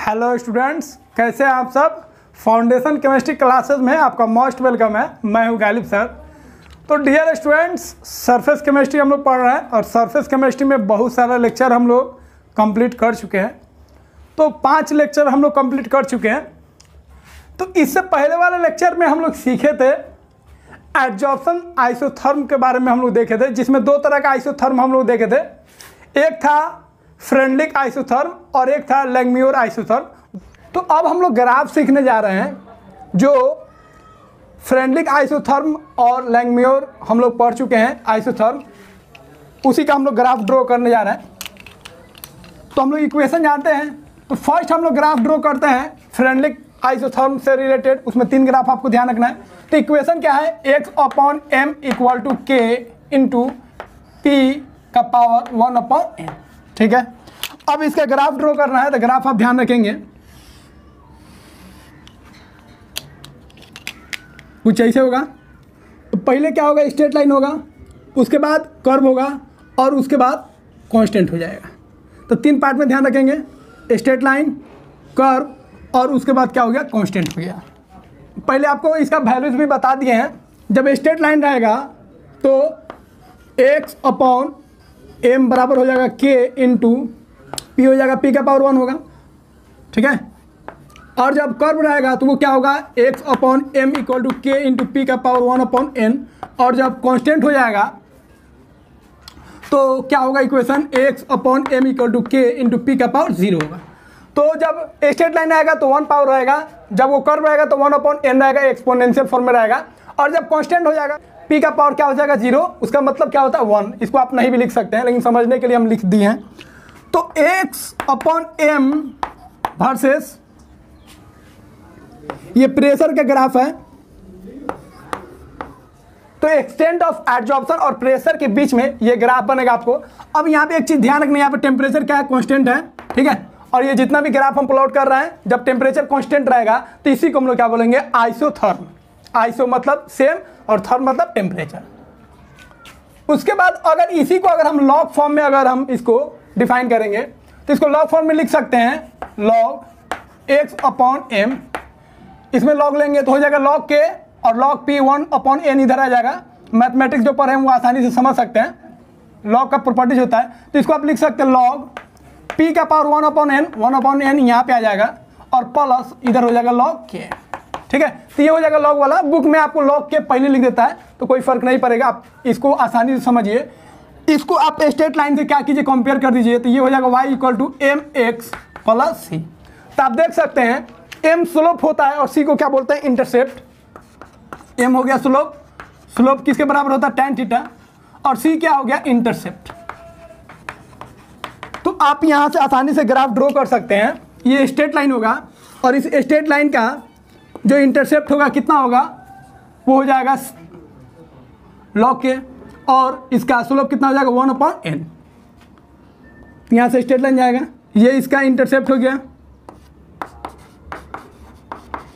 Hello students, कैसे हैं आप सब। फाउंडेशन केमिस्ट्री क्लासेस में आपका मोस्ट वेलकम है। मैं हूं गालिब सर। तो डियर स्टूडेंट्स, सरफेस केमिस्ट्री हम लोग पढ़ रहे हैं और सरफेस केमिस्ट्री में बहुत सारा लेक्चर हम लोग कंप्लीट कर चुके हैं। तो 5 लेक्चर हम लोग कंप्लीट कर चुके हैं। तो इससे पहले वाले लेक्चर में हम लोग सीखे थे एडजॉर्प्शन आइसोथर्म के बारे में हम लोग देखे थे, जिसमें 2 तरह का आइसोथर्म हम लोग देखे थे। एक था फ्रेंडलिक आइसोथर्म और एक था लैंगम्यूर आइसोथर्म। तो अब हम लोग ग्राफ सीखने जा रहे हैं। जो फ्रेंडलिक आइसोथर्म और लैंगम्यूर हम लोग पढ़ चुके हैं आइसोथर्म, उसी का हम लोग ग्राफ ड्रॉ करने जा रहे हैं। तो हम लोग इक्वेशन जानते हैं। तो फर्स्ट हम लोग ग्राफ ड्रॉ करते हैं फ्रेंडलिक आइसोथर्म से रिलेटेड। उसमें 3 ग्राफ आपको ध्यान रखना है। तो इक्वेशन क्या है, x/m = k × p का पावर 1/n। ठीक है, अब इसका ग्राफ ड्रॉ करना है। तो ग्राफ आप ध्यान रखेंगे कुछ ऐसे होगा। तो पहले क्या होगा, स्ट्रेट लाइन होगा, उसके बाद कर्व होगा और उसके बाद कांस्टेंट हो जाएगा। तो 3 पार्ट में ध्यान रखेंगे, स्ट्रेट लाइन, कर्व और उसके बाद क्या हो गया, कांस्टेंट हो गया। पहले आपको इसका वैल्यूज भी बता दिए हैं। जब स्ट्रेट लाइन रहेगा तो x/m बराबर हो जाएगा k × p हो जाएगा, p का पावर 1 होगा। ठीक है, और जब कर्व रहेगा तो वो क्या होगा, x/m = k × p का पावर 1/n। और जब कांस्टेंट हो जाएगा तो क्या होगा इक्वेशन, x/m = k × p का पावर 0 होगा। तो जब स्ट्रेट लाइन आएगा तो 1 पावर रहेगा, जब वो कर्व रहेगा तो 1/n रहेगा, एक्सपोनेंशियल फॉर्म में रहेगा। और जब कांस्टेंट हो जाएगा p का पावर क्या हो जाएगा, 0। उसका मतलब क्या होता है, 1। इसको आप नहीं भी लिख सकते हैं, लेकिन समझने के लिए हम लिख दिए हैं। तो x/m वर्सेस ये प्रेशर का ग्राफ है। तो एक्सटेंट ऑफ एडजॉर्प्शन और प्रेशर के बीच में ये ग्राफ बनेगा आपको। अब यहाँ पे एक चीज ध्यान रखनी है, यहाँ पे टेम्परेचर क्या है, कांस्टेंट है। ठीक है, और ये जितना भी ग्राफ हम प्लॉट कर रहे हैं, जब टेम्परेचर कांस्टेंट रहेगा तो इसी को हम लोग क्या बोलेंगे, आइसोथर्म। आइसो मतलब सेम और थर्म मतलब टेम्परेचर। उसके बाद अगर इसी को अगर हम लॉग फॉर्म में अगर हम इसको डिफाइन करेंगे तो इसको लॉग फॉर्म में लिख सकते हैं, log x/m। इसमें लॉग लेंगे तो हो जाएगा log k और log p 1/n इधर आ जाएगा। मैथमेटिक्स जो पढ़े हैं वो आसानी से समझ सकते हैं, लॉग का प्रॉपर्टीज होता है। तो इसको आप लिख सकते हैं log p का पावर 1/n यहाँ पे आ जाएगा और प्लस इधर हो जाएगा log k। ठीक है, तो ये हो जाएगा लॉग वाला। बुक में आपको log के पहले लिख देता है तो कोई फर्क नहीं पड़ेगा, आप इसको आसानी से समझिए। इसको आप स्ट्रेट लाइन से क्या कीजिए, कंपेयर कर दीजिए। तो ये हो जाएगा y = mx + c। तो आप देख सकते हैं m स्लोप होता है और c को क्या बोलते हैं, इंटरसेप्ट। m हो गया स्लोप, स्लोप किसके बराबर होता है, tan थीटा, और c क्या हो गया, इंटरसेप्ट। तो आप यहां से आसानी से ग्राफ ड्रॉ कर सकते हैं। ये स्ट्रेट लाइन होगा और इस स्ट्रेट लाइन का जो इंटरसेप्ट होगा कितना होगा, वो हो जाएगा log के, और इसका स्लोप कितना हो जाएगा, 1/n। यहाँ से स्ट्रेट लाइन जाएगा, ये इसका इंटरसेप्ट हो गया।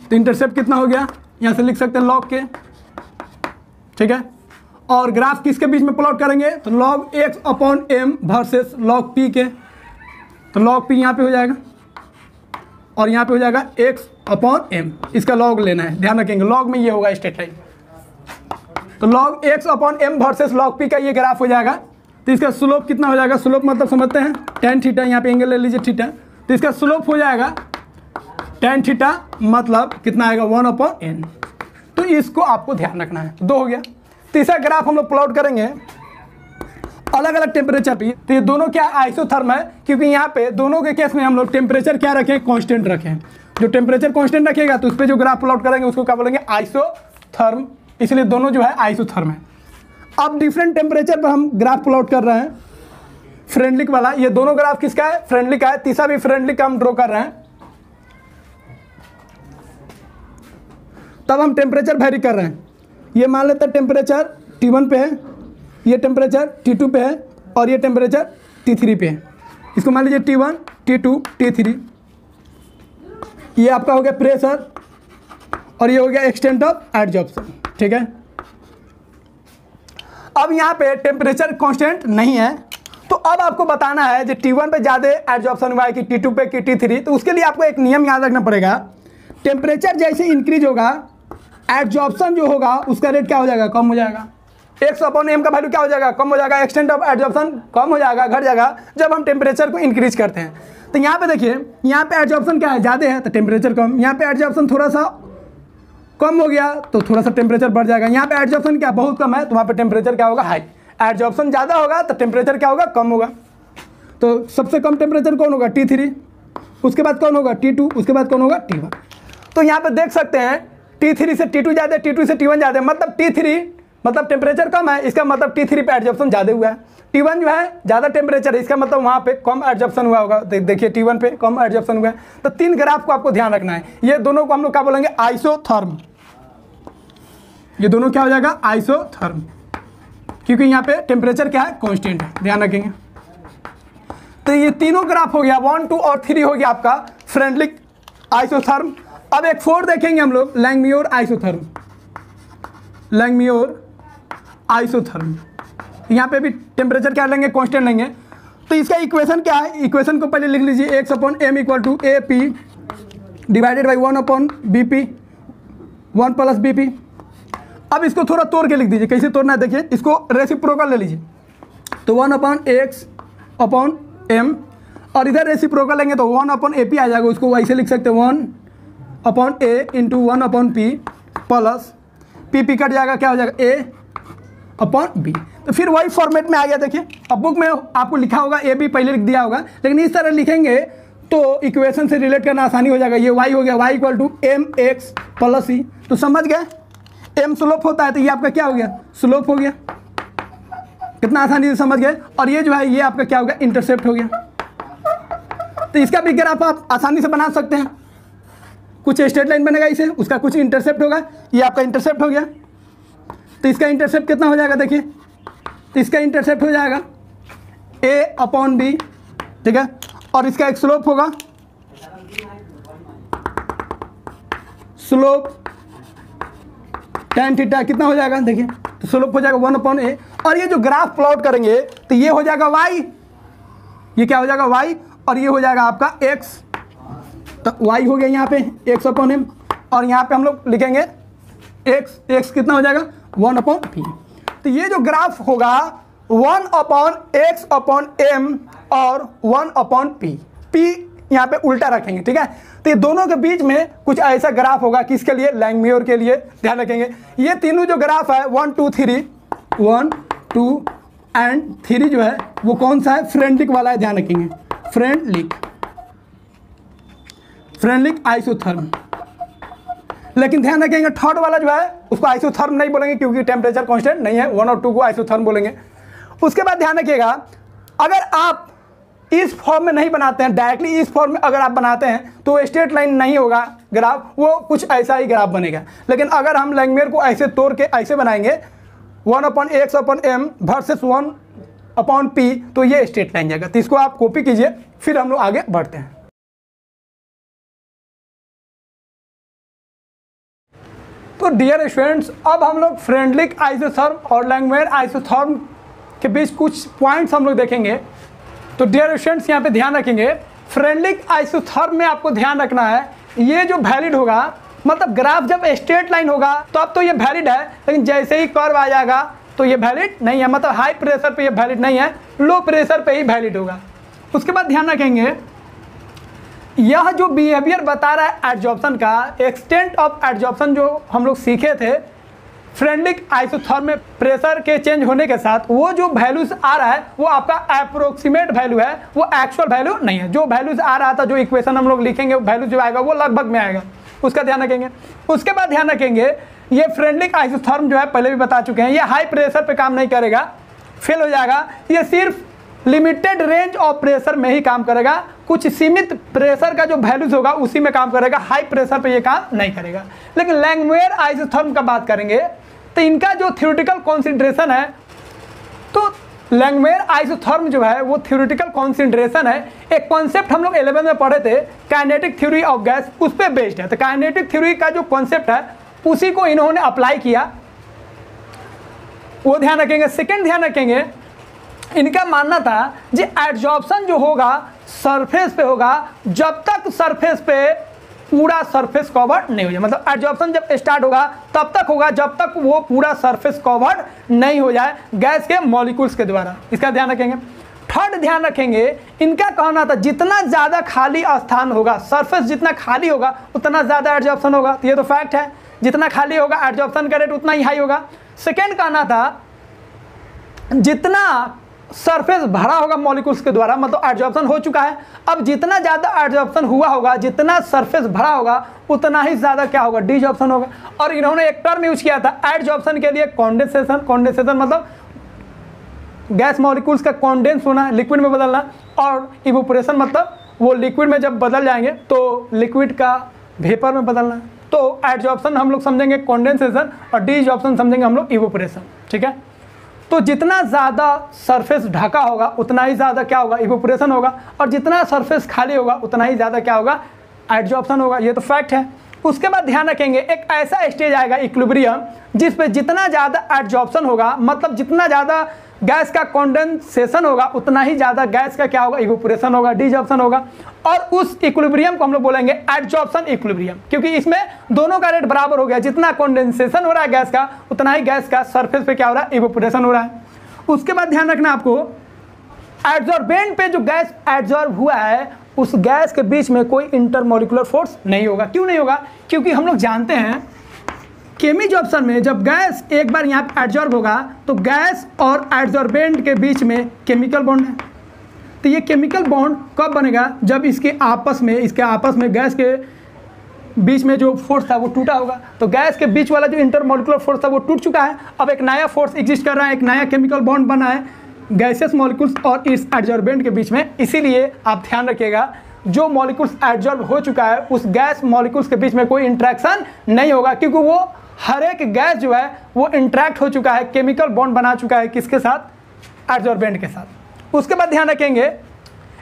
तो इंटरसेप्ट कितना हो गया, यहाँ से लिख सकते हैं log के। ठीक है, और ग्राफ किसके बीच में प्लॉट करेंगे, तो log x/m versus log p के। तो log p यहाँ पे हो जाएगा और यहाँ पे हो जाएगा x/m। इसका log लेना है, ध्यान रखेंगे। log में ये होगा स्ट्रेट लाइन। तो log x/m versus log p का ये ग्राफ हो जाएगा। तो इसका स्लोप कितना हो जाएगा, स्लोप मतलब समझते हैं tan थीटा, यहाँ पे एंगल ले लीजिए थीटा। तो इसका स्लोप हो जाएगा tan थीटा, मतलब कितना आएगा, 1/n। तो इसको आपको ध्यान रखना है। 2 हो गया। तीसरा ग्राफ हम लोग प्लॉट करेंगे अलग अलग टेम्परेचर पे। तो ये दोनों क्या आइसोथर्म है, क्योंकि यहाँ पे दोनों के केस में हम लोग टेम्परेचर क्या रखें, कांस्टेंट रखें। जो टेम्परेचर कांस्टेंट रखेगा तो उस पर जो ग्राफ प्लॉट करेंगे उसको क्या बोलेंगे, आइसोथर्म। इसलिए दोनों जो है आइसोथर्म है। अब डिफरेंट टेम्परेचर पर हम ग्राफ प्लॉट कर रहे हैं। फ्रेंडलिक वाला, ये दोनों ग्राफ किसका है, फ्रेंडलिक का है। तीसरा भी फ्रेंडलिक का हम ड्रॉ कर रहे हैं। तब हम टेम्परेचर वेरी कर रहे हैं। ये मान लेते हैं टेम्परेचर T1 पे है, ये टेम्परेचर T2 पे है और ये टेम्परेचर T3 पे है। इसको मान लीजिए T1, T2, T3। ये आपका हो गया प्रेशर और ये हो गया एक्सटेंट ऑफ एडजॉर्प्शन। ठीक है, अब यहाँ पे टेम्परेचर कांस्टेंट नहीं है तो अब आपको बताना है जो T1 पे ज़्यादा एडजॉर्प्शन हुआ है कि T2 पे कि T3, तो उसके लिए आपको एक नियम याद रखना पड़ेगा। टेम्परेचर जैसे इंक्रीज होगा, एडजॉर्प्शन जो होगा उसका रेट क्या हो जाएगा, कम हो जाएगा। x/m का वैल्यू क्या हो जाएगा, कम हो जाएगा। एक्सटेंट ऑफ एडजॉर्प्शन कम हो जाएगा, घट जाएगा जब हम टेम्परेचर को इंक्रीज करते हैं। तो यहाँ पे देखिए, यहाँ पे एडजॉर्प्शन क्या है, ज़्यादा है तो टेम्परेचर कम। यहाँ पे एडजॉर्प्शन थोड़ा सा कम हो गया तो थोड़ा सा टेम्परेचर बढ़ जाएगा। यहाँ पे एडजॉर्प्शन क्या बहुत कम है तो वहाँ पे टेम्परेचर क्या होगा, हाई। एडजॉर्प्शन ज़्यादा होगा तो टेम्परेचर क्या होगा, कम होगा। तो सबसे कम टेम्परेचर कौन होगा, T3, उसके बाद कौन होगा, T2, उसके बाद कौन होगा, T1। तो यहाँ पे देख सकते हैं T3 से T2 ज़्यादा, T2 से T1 ज़्यादा, मतलब T3 मतलब टेम्परेचर कम है, इसका मतलब T3 पे एडजॉर्प्शन ज़्यादा हुआ है। T1 जो है ज़्यादा टेम्परेचर है, इसका मतलब वहाँ पे कम एडजॉर्प्शन हुआ होगा। देखिए T1 पे कम एडजॉर्प्शन हुआ है। तो 3 ग्राफ को आपको ध्यान रखना है। ये दोनों को हम लोग क्या बोलेंगे, आइसोथर्म। ये दोनों क्या हो जाएगा, आइसोथर्म, क्योंकि यहाँ पे टेम्परेचर क्या है, कांस्टेंट है, ध्यान रखेंगे। तो ये तीनों ग्राफ हो गया, 1, 2 और 3 हो गया आपका फ्रेंडलिक आइसोथर्म। अब एक 4 देखेंगे हम लोग, लैंगम्यूर आइसोथर्म। लैंगम्यूर आइसोथर्म, यहाँ पे भी टेम्परेचर क्या लेंगे, कांस्टेंट लेंगे। तो इसका इक्वेशन क्या है, इक्वेशन को पहले लिख लीजिए, x/m = AP divided by 1/BP, 1 + BP। अब इसको थोड़ा तोड़ के लिख दीजिए, कैसे तोड़ना है देखिए, इसको रेसिप्रोकल ले लीजिए। तो 1/x/m और इधर रेसिप्रोकल लेंगे तो 1/AP आ जाएगा, उसको ऐसे लिख सकते हैं 1/A × 1/P plus P cut जाएगा, क्या हो जाएगा, A/B। तो फिर वही फॉर्मेट में आ गया। देखिए अब बुक में आपको लिखा होगा AB पहले लिख दिया होगा, लेकिन इस तरह लिखेंगे तो इक्वेशन से रिलेट करना आसानी हो जाएगा। ये y हो गया, y = mx + c। तो समझ गए, m स्लोप होता है तो ये आपका क्या हो गया, स्लोप हो गया। कितना आसानी से समझ गए। और ये जो है ये आपका क्या हो गया, इंटरसेप्ट हो गया। तो इसका भी ग्राफ आप आसानी से बना सकते हैं। कुछ स्ट्रेट लाइन बनेगा इसे, उसका कुछ इंटरसेप्ट होगा, ये आपका इंटरसेप्ट हो गया। तो इसका इंटरसेप्ट कितना हो जाएगा, देखिए तो इसका इंटरसेप्ट हो जाएगा A/B, ठीक है। और इसका एक स्लोप होगा, स्लोप tan थीटा कितना हो जाएगा, देखिए तो स्लोप हो जाएगा 1/A। और ये जो ग्राफ प्लॉट करेंगे तो ये हो जाएगा y, ये क्या हो जाएगा y, और ये हो जाएगा आपका x। तो y हो गया यहाँ पे x/m, और यहाँ पे हम लोग लिखेंगे x कितना हो जाएगा, 1/P। तो ये जो ग्राफ होगा 1/x/m और 1/P, P यहाँ पे उल्टा रखेंगे, ठीक है। तो ये दोनों के बीच में कुछ ऐसा ग्राफ होगा, किसके लिए, लैंगम्यूर के लिए, ध्यान रखेंगे। ये तीनों जो ग्राफ है 1, 2, 3, 1, 2 एंड 3 जो है वो कौन सा है, फ्रेंडलिक वाला है, ध्यान रखेंगे, फ्रेंडलिक आइसोथर्म। लेकिन ध्यान रखेंगे थर्ड वाला जो है उसको आइसोथर्म नहीं बोलेंगे, क्योंकि टेम्परेचर कांस्टेंट नहीं है। 1 और 2 को आइसोथर्म बोलेंगे। उसके बाद ध्यान रखिएगा, अगर आप इस फॉर्म में नहीं बनाते हैं, डायरेक्टली इस फॉर्म में अगर आप बनाते हैं तो स्ट्रेट लाइन नहीं होगा ग्राफ, वो कुछ ऐसा ही ग्राफ बनेगा। लेकिन अगर हम लैंगम्यूर को ऐसे तोड़ के ऐसे बनाएंगे 1/x/m वर्सेस 1/P, तो ये स्ट्रेट लाइन जाएगा। तो इसको आप कॉपी कीजिए, फिर हम लोग आगे बढ़ते हैं। तो डियर स्टूडेंट्स, अब हम लोग फ्रेंडलिक आइसोथर्म और लैंगम्यूर आइसोथर्म के बीच कुछ पॉइंट्स हम लोग देखेंगे। तो डियर स्टूडेंट्स यहाँ पे ध्यान रखेंगे, फ्रेंडलिक आइसोथर्म में आपको ध्यान रखना है, ये जो वैलिड होगा, मतलब ग्राफ जब स्ट्रेट लाइन होगा तो अब तो ये वैलिड है, लेकिन जैसे ही कर्व आ जाएगा तो ये वैलिड नहीं है, मतलब हाई प्रेशर पे ये वैलिड नहीं है, लो प्रेशर पे ही वैलिड होगा। उसके बाद ध्यान रखेंगे, यह जो बिहेवियर बता रहा है एडजॉर्प्शन का, एक्सटेंट ऑफ एडजॉर्प्शन जो हम लोग सीखे थे फ्रेंडलिक आइसोथर्म में प्रेशर के चेंज होने के साथ, वो जो वैल्यूज आ रहा है वो आपका अप्रोक्सीमेट वैल्यू है, वो एक्चुअल वैल्यू नहीं है। जो वैल्यूज आ रहा था, जो इक्वेशन हम लोग लिखेंगे, वैल्यू जो आएगा वो लगभग में आएगा, उसका ध्यान रखेंगे। उसके बाद ध्यान रखेंगे, ये फ्रेंडलिक आइसोथर्म जो है पहले भी बता चुके हैं, ये हाई प्रेशर पे काम नहीं करेगा, फेल हो जाएगा। ये सिर्फ लिमिटेड रेंज ऑफ प्रेशर में ही काम करेगा, कुछ सीमित प्रेशर का जो वैल्यूज होगा उसी में काम करेगा, हाई प्रेशर पे ये काम नहीं करेगा। लेकिन लैंगम्यूर आइसोथर्म का बात करेंगे तो इनका जो थ्योरेटिकल कॉन्सेंट्रेशन है, तो लैंगम्यूर आइसोथर्म जो है वो थ्योरेटिकल कॉन्सेंट्रेशन है। एक कॉन्सेप्ट हम लोग 11 में पढ़े थे, काइनेटिक थ्योरी ऑफ गैस, उस पर बेस्ड है। तो काइनेटिक थ्योरी का जो कॉन्सेप्ट है उसी को इन्होंने अप्लाई किया, वो ध्यान रखेंगे। सेकेंड ध्यान रखेंगे, इनका मानना था जी एडजॉर्प्शन जो होगा सरफेस पे होगा जब तक सरफेस पे पूरा सरफेस कवर्ड नहीं हो जाए, मतलब एडजॉर्प्शन जब स्टार्ट होगा तब तक होगा जब तक वो पूरा सरफेस कवर्ड नहीं हो जाए गैस के मॉलिक्यूल्स के द्वारा। इसका ध्यान रखेंगे। थर्ड ध्यान रखेंगे, इनका कहना था जितना ज़्यादा खाली स्थान होगा, सरफेस जितना खाली होगा उतना ज़्यादा एडजॉर्प्शन होगा। तो ये तो फैक्ट है, जितना खाली होगा एडजॉर्प्शन का रेट उतना ही हाई होगा। सेकेंड कहना था जितना सरफेस भरा होगा मॉलिक्यूल्स के द्वारा, मतलब एडजॉर्प्शन हो चुका है, अब जितना ज़्यादा एडजॉर्प्शन हुआ होगा, जितना सरफेस भरा होगा उतना ही ज़्यादा क्या होगा, डिजॉर्प्शन होगा। और इन्होंने एक टर्म यूज किया था एडजॉर्प्शन के लिए, कॉन्डेंसेशन। कॉन्डेंसेशन मतलब गैस मॉलिक्यूल्स का कॉन्डेंस होना, लिक्विड में बदलना, और इवोपोरेशन मतलब वो लिक्विड में जब बदल जाएंगे तो लिक्विड का वेपर में बदलना। तो एडजॉर्प्शन हम लोग समझेंगे कॉन्डेंसेशन और डिजॉर्प्शन समझेंगे हम लोग इवोपोरेशन। ठीक है, तो जितना ज़्यादा सरफेस ढका होगा उतना ही ज़्यादा क्या होगा, इवोपोरेशन होगा, और जितना सरफेस खाली होगा उतना ही ज़्यादा क्या होगा, एडजॉर्प्शन होगा। ये तो फैक्ट है। उसके बाद ध्यान रखेंगे एक ऐसा स्टेज आएगा इक्विलिब्रियम जिस पे जितना ज़्यादा एडजॉर्प्शन होगा, मतलब जितना ज़्यादा गैस का कंडेंसेशन होगा उतना ही ज़्यादा गैस का क्या होगा, इवोपोरेशन होगा, डिजॉर्प्शन होगा। और उस इक्विलिब्रियम को हम लोग बोलेंगे एडजॉर्प्शन इक्विलिब्रियम, क्योंकि इसमें दोनों का रेट बराबर हो गया। जितना कंडेंसेशन हो रहा है गैस का उतना ही गैस का सरफेस पे क्या हो रहा है, इवोपोरेशन हो रहा है। उसके बाद ध्यान रखना आपको, एडजॉर्बेंट पे जो गैस एडजॉर्ब हुआ है उस गैस के बीच में कोई इंटरमोलिकुलर फोर्स नहीं होगा। क्यों नहीं होगा? क्योंकि हम लोग जानते हैं केमिजॉर्प्शन में जब गैस एक बार यहाँ पे एडजॉर्ब होगा तो गैस और एडजॉर्बेंट के बीच में केमिकल बॉन्ड है। तो ये केमिकल बॉन्ड कब बनेगा? जब इसके आपस में गैस के बीच में जो फोर्स था वो टूटा होगा। तो गैस के बीच वाला जो इंटरमोलिकुलर फोर्स था वो टूट चुका है, अब एक नया फोर्स एग्जिस्ट कर रहा है, एक नया केमिकल बॉन्ड बना है गैसेस मॉलिक्यूल्स और इस एडजॉर्बेंट के बीच में। इसीलिए आप ध्यान रखिएगा, जो मॉलिक्यूल्स एडजॉर्ब हो चुका है उस गैस मॉलिक्यूल्स के बीच में कोई इंट्रैक्शन नहीं होगा, क्योंकि वो हर एक गैस जो है वो इंट्रैक्ट हो चुका है, केमिकल बॉन्ड बना चुका है किसके साथ, एडजॉर्बेंट के साथ। उसके बाद ध्यान रखेंगे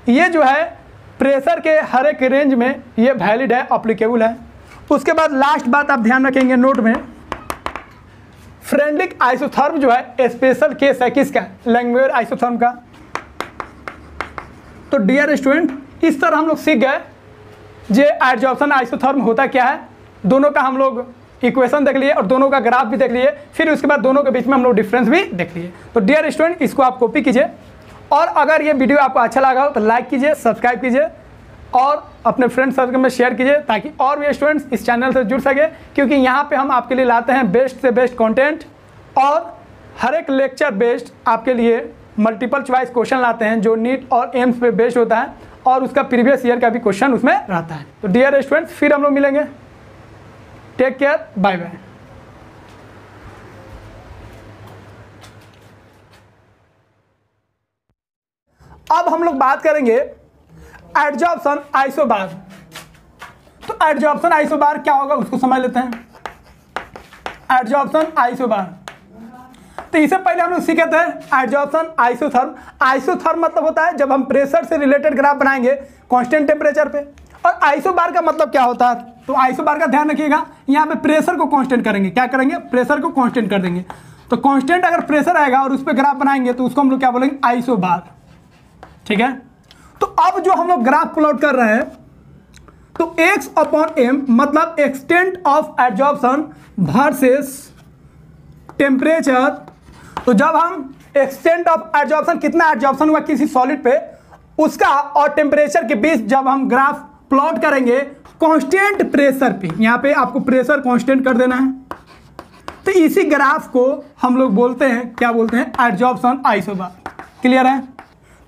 ये जो है प्रेशर के हर एक रेंज में ये वैलिड है, अप्लीकेबल है। उसके बाद लास्ट बात आप ध्यान रखेंगे नोट में, फ्रेंडलिक आइसोथर्म जो है स्पेशल केस है किसका, लैंगमुयर आइसोथर्म का। तो डियर स्टूडेंट, इस तरह हम लोग सीख गए जे एडजॉर्प्शन आइसोथर्म होता क्या है, दोनों का हम लोग इक्वेशन देख लिए और दोनों का ग्राफ भी देख लिए, फिर उसके बाद दोनों के बीच में हम लोग डिफरेंस भी देख लिए। तो डियर स्टूडेंट, इसको आप कॉपी कीजिए, और अगर ये वीडियो आपको अच्छा लगा हो तो लाइक कीजिए, सब्सक्राइब कीजिए और अपने फ्रेंड सर्कल में शेयर कीजिए, ताकि और भी स्टूडेंट्स इस चैनल से जुड़ सके, क्योंकि यहाँ पे हम आपके लिए लाते हैं बेस्ट से बेस्ट कंटेंट, और हर एक लेक्चर बेस्ड आपके लिए मल्टीपल चॉइस क्वेश्चन लाते हैं जो नीट और एम्स पे बेस्ड होता है, और उसका प्रीवियस ईयर का भी क्वेश्चन उसमें रहता है। तो डियर स्टूडेंट्स, फिर हम लोग मिलेंगे, टेक केयर, बाय बाय। अब हम लोग बात करेंगे एडजॉर्प्शन आइसोबार। तो एडजॉर्प्शन आइसोबार क्या होगा उसको समझ लेते हैं। एडजॉर्प्शन आइसोबार, तो इससे पहले हम लोग सीखे थे एडजॉर्प्शन आइसोथर्म। आइसोथर्म मतलब होता है जब हम प्रेशर से रिलेटेड ग्राफ बनाएंगे कांस्टेंट टेम्परेचर पे, और आइसोबार का मतलब क्या होता है। तो आइसोबार का ध्यान रखिएगा, यहाँ पे प्रेशर को कांस्टेंट करेंगे, क्या करेंगे, प्रेशर को कांस्टेंट कर देंगे। तो कांस्टेंट अगर प्रेशर आएगा और उस पर ग्राफ बनाएंगे तो उसको हम लोग क्या बोलेंगे, आइसोबार। ठीक है, तो अब जो हम लोग ग्राफ प्लॉट कर रहे हैं, तो x/m मतलब extent of adsorption versus temperature. तो जब हम एक्सटेंट ऑफ एडजॉर्प्शन, कितना एडजॉर्प्शन हुआ किसी सॉलिड पे, उसका और टेम्परेचर के बीच जब हम ग्राफ प्लॉट करेंगे कांस्टेंट प्रेशर पे, यहाँ पे आपको प्रेशर कांस्टेंट कर देना है, तो इसी ग्राफ को हम लोग बोलते हैं, क्या बोलते हैं, एडजॉर्प्शन आइसोबार। क्लियर है?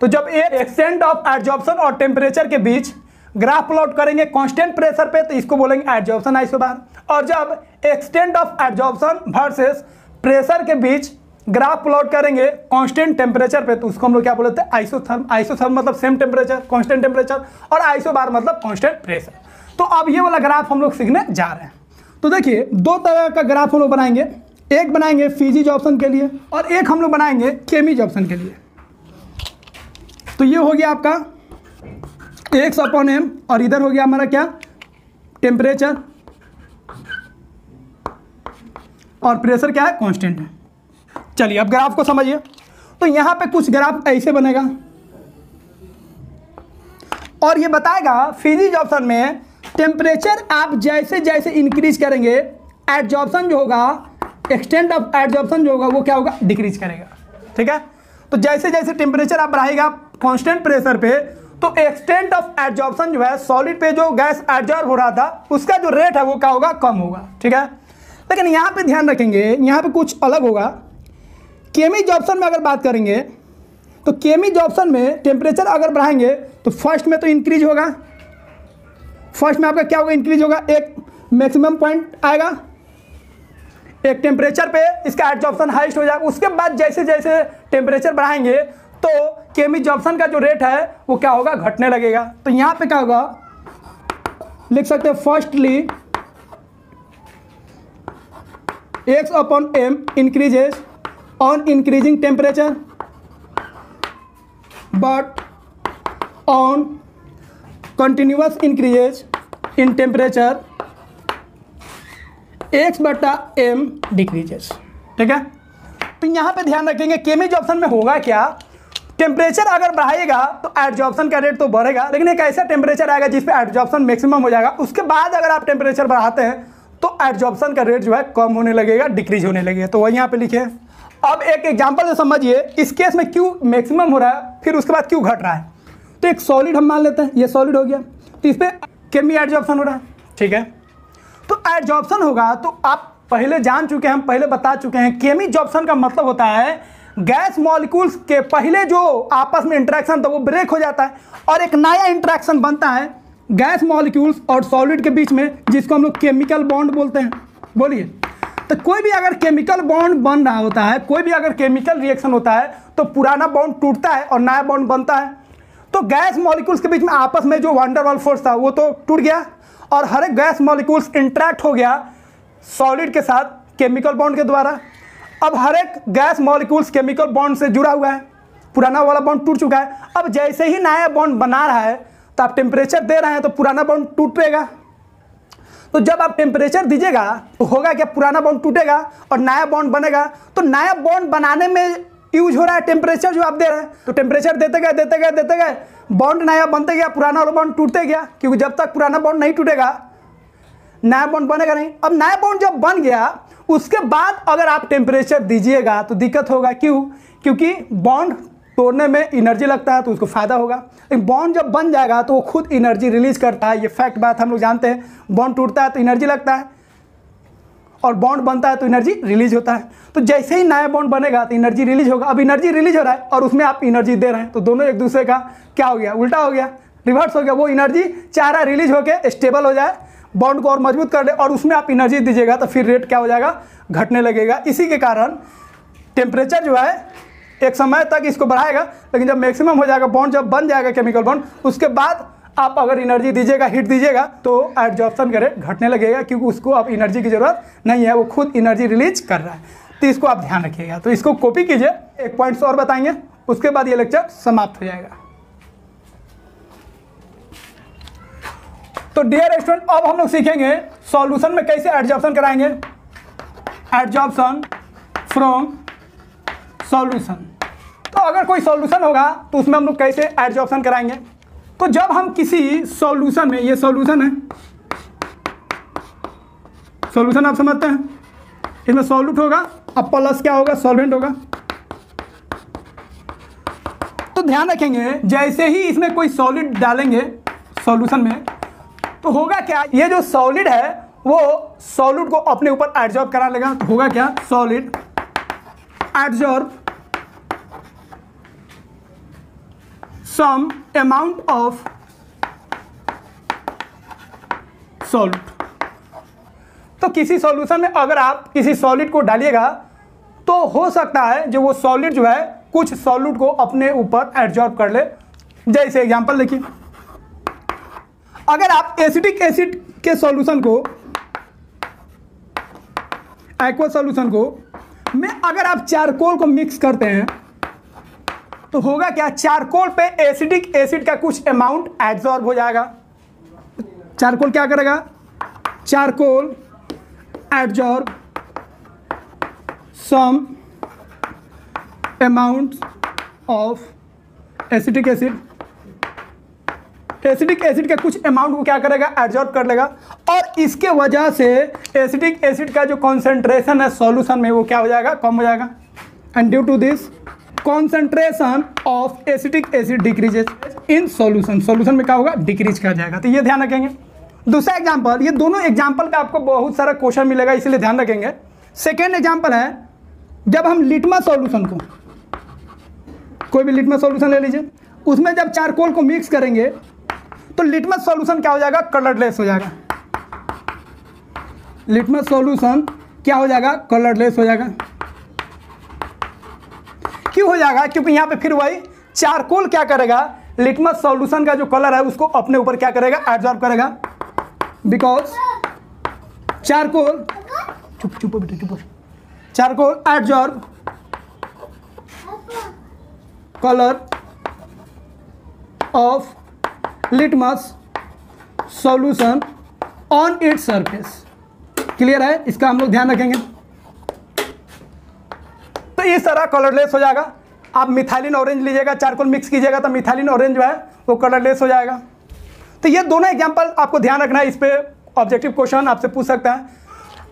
तो जब एक एक्सटेंट ऑफ एडजॉर्प्शन और टेम्परेचर के बीच ग्राफ प्लॉट करेंगे कांस्टेंट प्रेशर पे तो इसको बोलेंगे एडजॉर्प्शन आइसोबार, और जब extent of adsorption versus pressure के बीच ग्राफ प्लॉट करेंगे कांस्टेंट टेम्परेचर पे तो उसको हम लोग क्या बोलते हैं, आइसोथर्म। आइसोथर्म मतलब सेम टेम्परेचर, कांस्टेंट टेम्परेचर, और आइसोबार मतलब कांस्टेंट प्रेशर। तो अब ये वाला ग्राफ हम लोग सीखने जा रहे हैं। तो देखिए, दो तरह का ग्राफ हम लोग बनाएंगे, एक बनाएंगे फिजिजॉर्प्शन के लिए और एक हम लोग बनाएंगे केमिजॉर्प्शन के लिए। तो ये हो गया आपका x/m, और इधर हो गया हमारा क्या, टेम्परेचर, और प्रेशर क्या है, कांस्टेंट है। चलिए अब ग्राफ को समझिए। तो यहां पे कुछ ग्राफ ऐसे बनेगा और ये बताएगा फिजिक्स ऑप्शन में टेम्परेचर आप जैसे जैसे इंक्रीज करेंगे एडजॉर्प्शन जो होगा, एक्सटेंट ऑफ एडजॉर्प्शन जो होगा वो क्या होगा, डिक्रीज करेगा। ठीक है, तो जैसे जैसे टेम्परेचर आप बढ़ाएगा कांस्टेंट प्रेशर पे तो एक्सटेंट ऑफ एडजॉर्प्शन जो है सॉलिड पे जो गैस एडजॉर्ब हो रहा था उसका जो रेट है वो क्या होगा, कम होगा। ठीक है, लेकिन यहाँ पे ध्यान रखेंगे, यहाँ पे कुछ अलग होगा। केमी ऑप्शन में अगर बात करेंगे तो केमी ऑप्शन में टेम्परेचर अगर बढ़ाएंगे तो फर्स्ट में तो इंक्रीज होगा, फर्स्ट में आपका क्या होगा, इंक्रीज होगा, एक मैक्सिमम पॉइंट आएगा, एक टेम्परेचर पे इसका एडजॉर्प्शन हाईएस्ट हो जाएगा। उसके बाद जैसे जैसे टेम्परेचर बढ़ाएंगे तो केमी ऑप्शन का जो रेट है वो क्या होगा, घटने लगेगा। तो यहाँ पे क्या होगा, लिख सकते हैं firstly x upon m increases on increasing temperature but on continuous increases in temperature x बटा m डिक्रीजेस। ठीक है, तो यहाँ पे ध्यान रखेंगे केमी ऑप्शन में होगा क्या, टेम्परेचर अगर बढ़ाएगा तो एडजॉर्प्शन का रेट तो बढ़ेगा, लेकिन एक ऐसा टेम्परेचर आएगा जिस पे एडजॉर्प्शन मैक्सिमम हो जाएगा। उसके बाद अगर आप टेम्परेचर बढ़ाते हैं तो एडजॉर्प्शन का रेट जो है कम होने लगेगा, डिक्रीज होने लगेगा। तो वही यहाँ पे लिखे। अब एक एग्जांपल से समझिए इस केस में क्यों मैक्सिमम हो रहा है, फिर उसके बाद क्यों घट रहा है। तो एक सॉलिड हम मान लेते हैं, ये सॉलिड हो गया, तो इस पर केमी एडजॉर्प्शन हो रहा है। ठीक है, तो एडजॉर्प्शन होगा तो आप पहले जान चुके हैं, हम पहले बता चुके हैं, केमी एडजॉर्प्शन का मतलब होता है गैस मॉलिक्यूल्स के पहले जो आपस में इंटरेक्शन था वो ब्रेक हो जाता है और एक नया इंटरेक्शन बनता है गैस मॉलिक्यूल्स और सॉलिड के बीच में, जिसको हम लोग केमिकल बॉन्ड बोलते हैं। बोलिए, तो कोई भी अगर केमिकल बॉन्ड बन रहा होता है, कोई भी अगर केमिकल रिएक्शन होता है तो पुराना बॉन्ड टूटता है और नया बॉन्ड बनता है। तो गैस मॉलिक्यूल्स के बीच में आपस में जो वंडर वाल फोर्स था वो तो टूट गया और हर एक गैस मॉलिक्यूल्स इंटरेक्ट हो गया सॉलिड के साथ केमिकल बॉन्ड के द्वारा। अब हर एक गैस मॉलिक्यूल्स केमिकल बॉन्ड से जुड़ा हुआ है, पुराना वाला बॉन्ड टूट चुका है। अब जैसे ही नया बॉन्ड बना रहा है तो आप टेम्परेचर दे रहे हैं तो पुराना बॉन्ड टूटेगा। तो जब आप टेम्परेचर दीजिएगा तो होगा क्या, पुराना बॉन्ड टूटेगा और नया बॉन्ड बनेगा। तो नया बॉन्ड बनाने में यूज हो रहा है टेम्परेचर जो आप दे रहे हैं। तो टेम्परेचर देते गए बॉन्ड नया बनते गया, पुराना वाला बॉन्ड टूटते गया, क्योंकि जब तक पुराना बॉन्ड नहीं टूटेगा नया बॉन्ड बनेगा नहीं। अब नया बॉन्ड जब बन गया उसके बाद अगर आप टेम्परेचर दीजिएगा तो दिक्कत होगा। क्यों? क्योंकि बॉन्ड तोड़ने में एनर्जी लगता है तो उसको फायदा होगा, लेकिन बॉन्ड जब बन जाएगा तो वो खुद एनर्जी रिलीज करता है। ये फैक्ट बात हम लोग जानते हैं, बॉन्ड टूटता है तो एनर्जी लगता है और बॉन्ड बनता है तो एनर्जी रिलीज होता है। तो जैसे ही नया बॉन्ड बनेगा तो एनर्जी रिलीज होगा। अब एनर्जी रिलीज हो रहा है और उसमें आप एनर्जी दे रहे हैं, तो दोनों एक दूसरे का क्या हो गया, उल्टा हो गया, रिवर्स हो गया। वो एनर्जी चाह रहा है रिलीज होकर स्टेबल हो जाए, बॉन्ड को और मजबूत कर दे, और उसमें आप एनर्जी दीजिएगा तो फिर रेट क्या हो जाएगा, घटने लगेगा। इसी के कारण टेम्परेचर जो है एक समय तक इसको बढ़ाएगा, लेकिन जब मैक्सिमम हो जाएगा, बॉन्ड जब बन जाएगा केमिकल बॉन्ड, उसके बाद आप अगर एनर्जी दीजिएगा, हीट दीजिएगा, तो एडजॉर्प्शन का रेट घटने लगेगा, क्योंकि उसको अब एनर्जी की जरूरत नहीं है, वो खुद एनर्जी रिलीज कर रहा है। तो इसको आप ध्यान रखिएगा। तो इसको कॉपी कीजिए, एक पॉइंट्स और बताएंगे, उसके बाद ये लेक्चर समाप्त हो जाएगा। तो डियर स्टूडेंट, अब हम लोग सीखेंगे सॉल्यूशन में कैसे एडजॉर्प्शन कराएंगे, एडजॉर्प्शन फ्रॉम सॉल्यूशन। तो अगर कोई सॉल्यूशन होगा तो उसमें हम लोग कैसे एडजॉर्प्शन कराएंगे। तो जब हम किसी सॉल्यूशन में, ये सॉल्यूशन है, सॉल्यूशन आप समझते हैं, इसमें सॉल्यूट होगा, अब प्लस क्या होगा, सॉल्वेंट होगा। तो ध्यान रखेंगे जैसे ही इसमें कोई सॉलिड डालेंगे सॉल्यूशन में तो होगा क्या, ये जो सॉलिड है वो सॉल्यूट को अपने ऊपर एडजॉर्ब करा लेगा। तो होगा क्या, solid adsorb some amount of solute। तो किसी सॉल्यूशन में अगर आप किसी सॉलिड को डालिएगा तो हो सकता है जो वो सॉलिड जो है कुछ सॉल्यूट को अपने ऊपर एब्जॉर्ब कर ले। जैसे एग्जांपल देखिए, अगर आप एसिटिक एसिड के सॉल्यूशन को, एक्वा सॉल्यूशन को में अगर आप चारकोल को मिक्स करते हैं तो होगा क्या, चारकोल पे एसिडिक एसिड का कुछ अमाउंट एब्जॉर्ब हो जाएगा। चारकोल क्या करेगा, charcoal absorb some amount of acetic acid, acidic acid के कुछ अमाउंट को क्या करेगा, एब्जॉर्ब कर लेगा, और इसके वजह से एसिडिक एसिड का जो कॉन्सेंट्रेशन है सॉल्यूशन में वो क्या हो जाएगा, कम हो जाएगा। And due to this concentration of acidic acid decreases in solution, solution में क्या होगा, डिक्रीज कर जाएगा। तो ये ध्यान रखेंगे। दूसरा एग्जांपल, ये दोनों एग्जांपल पे आपको बहुत सारा क्वेश्चन मिलेगा, इसलिए ध्यान रखेंगे। सेकेंड एग्जांपल है, जब हम लिटमस सॉल्यूशन को, कोई भी लिटमस सॉल्यूशन ले लीजिए, उसमें जब चारकोल को मिक्स करेंगे तो लिटमस सॉल्यूशन क्या हो जाएगा, कलरलेस हो जाएगा। लिटमस सॉल्यूशन क्या हो जाएगा, कलरलेस हो जाएगा। क्यों हो जाएगा, क्योंकि यहाँ पे फिर वही चारकोल क्या करेगा, लिटमस सॉल्यूशन का जो कलर है उसको अपने ऊपर क्या करेगा, एब्जॉर्ब करेगा। बिकॉज चारकोल, चुप चुप बेटा चुप, charcoal absorb colour of litmus solution on its surface. Clear है, इसका हम लोग ध्यान रखेंगे। तो इस तरह कलरलेस हो जाएगा। आप मिथाइलिन ऑरेंज लीजिएगा, चारकोल मिक्स कीजिएगा तो मिथाइलिन ऑरेंज जो है वो कलरलेस हो जाएगा। तो ये दोनों एग्जांपल आपको ध्यान रखना है, इस पे ऑब्जेक्टिव क्वेश्चन आपसे पूछ सकता है।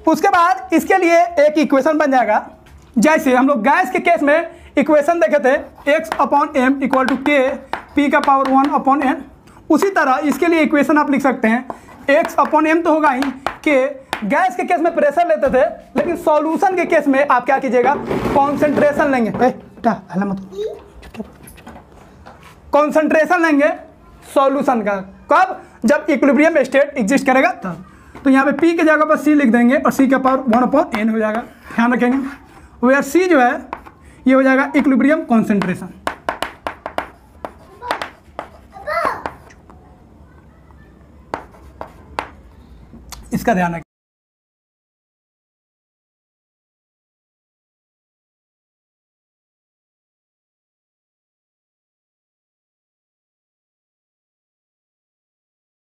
उसके बाद इसके लिए एक इक्वेशन बन जाएगा, जैसे हम लोग गैस के केस में इक्वेशन देखे थे x/m equal to k p⁴ n। उसी तरह इसके लिए इक्वेशन आप लिख सकते हैं x/m तो होगा ही, k गैस के केस में प्रेशर लेते थे, लेकिन सॉल्यूशन के केस में आप क्या कीजिएगा, कॉन्सेंट्रेशन लेंगे। कॉन्सेंट्रेशन लेंगे सॉल्यूशन का, कब, जब इक्विलिब्रियम स्टेट एग्जिस्ट करेगा तब। तो यहाँ पे p की जगह पर c लिख देंगे और c का पावर 1/n हो जाएगा। ध्यान रखेंगे, वेयर c जो है ये हो जाएगा इक्विलिब्रियम कॉन्सेंट्रेशन। इसका ध्यान रखें।